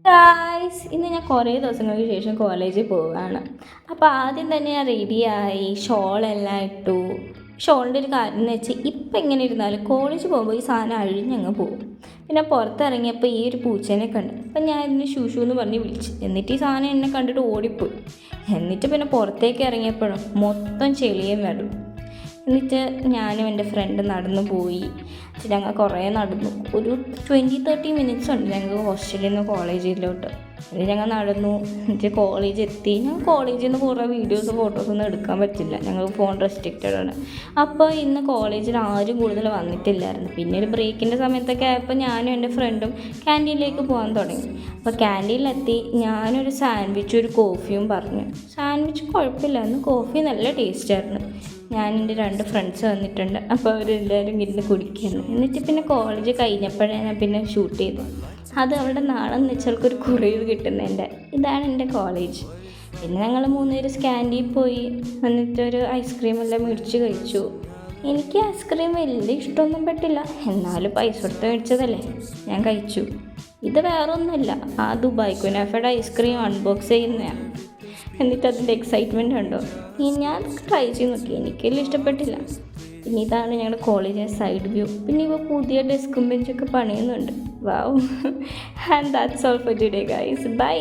Guys, ഇന്ന് ഞാൻ കുറേ ദിവസങ്ങൾക്ക് ശേഷം കോളേജിൽ പോവുകയാണ്. അപ്പോൾ ആദ്യം തന്നെ ഞാൻ റെഡിയായി, ഷോളെല്ലാം ഇട്ടു. ഷോളിൻ്റെ ഒരു കാര്യം എന്ന് വെച്ചാൽ ഇപ്പം എങ്ങനെ ഇരുന്നാലും കോളേജ് പോകുമ്പോൾ ഈ സാധനം അഴിഞ്ഞങ്ങ് പോകും. പിന്നെ പുറത്തിറങ്ങിയപ്പോൾ ഈ ഒരു പൂച്ചേനെ കണ്ടു. അപ്പം ഞാൻ ഇതിന് ഷൂഷു എന്ന് പറഞ്ഞ് വിളിച്ചു. എന്നിട്ട് ഈ സാധനം എന്നെ കണ്ടിട്ട് ഓടിപ്പോയി. എന്നിട്ട് പിന്നെ പുറത്തേക്ക് ഇറങ്ങിയപ്പോഴും മൊത്തം ചെളിയും വെള്ളം. എന്നിട്ട് ഞാനും എൻ്റെ ഫ്രണ്ട് നടന്നു പോയി. ഞങ്ങൾ കുറേ നടന്നു. ഒരു 20-30 മിനിറ്റ്സ് ഉണ്ട് ഞങ്ങൾക്ക് ഹോസ്റ്റലിൽ നിന്ന് കോളേജിലോട്ട്. എന്നിട്ട് ഞങ്ങൾ നടന്നു. എന്നിട്ട് കോളേജ് എത്തി. ഞങ്ങൾ കോളേജിൽ നിന്ന് കുറേ വീഡിയോസ് ഫോട്ടോസൊന്നും എടുക്കാൻ പറ്റില്ല, ഞങ്ങൾക്ക് ഫോൺ റെസ്ട്രിക്റ്റഡ് ആണ്. അപ്പോൾ ഇന്ന് കോളേജിൽ ആരും കൂടുതൽ വന്നിട്ടില്ലായിരുന്നു. പിന്നെ ഒരു ബ്രേക്കിൻ്റെ സമയത്തൊക്കെ ആയപ്പോൾ ഞാനും എൻ്റെ ഫ്രണ്ടും ക്യാൻറ്റീനിലേക്ക് പോകാൻ തുടങ്ങി. അപ്പോൾ ക്യാൻറ്റീനിലെത്തി. ഞാനൊരു സാൻഡ്വിച്ചും ഒരു കോഫിയും പറഞ്ഞു. സാൻഡ്വിച്ച് കുഴപ്പമില്ലായിരുന്നു, കോഫി നല്ല ടേസ്റ്റായിരുന്നു. ഞാൻ എൻ്റെ 2 ഫ്രണ്ട്സ് വന്നിട്ടുണ്ട്. അപ്പോൾ അവരെല്ലാവരും ഇരുന്ന് കുടിക്കുന്നു. എന്നിട്ട് പിന്നെ കോളേജ് കഴിഞ്ഞപ്പോഴേ ഞാൻ പിന്നെ ഷൂട്ട് ചെയ്തു. അത് അവിടെ നാളെന്ന് വെച്ചാൽക്കൊരു കുറവ് കിട്ടുന്നതിൻ്റെ. ഇതാണ് എൻ്റെ കോളേജ്. പിന്നെ ഞങ്ങൾ 3 പേര് സ്കാൻഡിൽ പോയി. എന്നിട്ടൊരു ഐസ്ക്രീമെല്ലാം മേടിച്ച് കഴിച്ചു. എനിക്ക് ഐസ്ക്രീം വലിയ ഇഷ്ടമൊന്നും പെട്ടില്ല, എന്നാലും പൈസ കൊടുത്ത് മേടിച്ചതല്ലേ, ഞാൻ കഴിച്ചു. ഇത് വേറൊന്നുമില്ല, ആ ദുബായ് കുനാഫയുടെ ഐസ്ക്രീം അൺബോക്സ് ചെയ്യുന്നതാണ്. എന്നിട്ട് അതിൻ്റെ എക്സൈറ്റ്മെൻറ്റ് ഉണ്ടോ? ഞാൻ ട്രൈ ചെയ്ത് നോക്കി, എനിക്ക് വലിയ ഇഷ്ടപ്പെട്ടില്ല. പിന്നെ ഇതാണ് ഞങ്ങളുടെ കോളേജിൻ്റെ സൈഡ് വ്യൂ. പിന്നെ ഇപ്പോൾ പുതിയ ഡെസ്കും ബെഞ്ചൊക്കെ പണിയുന്നുണ്ട്. Wow. And that's all for today guys. By.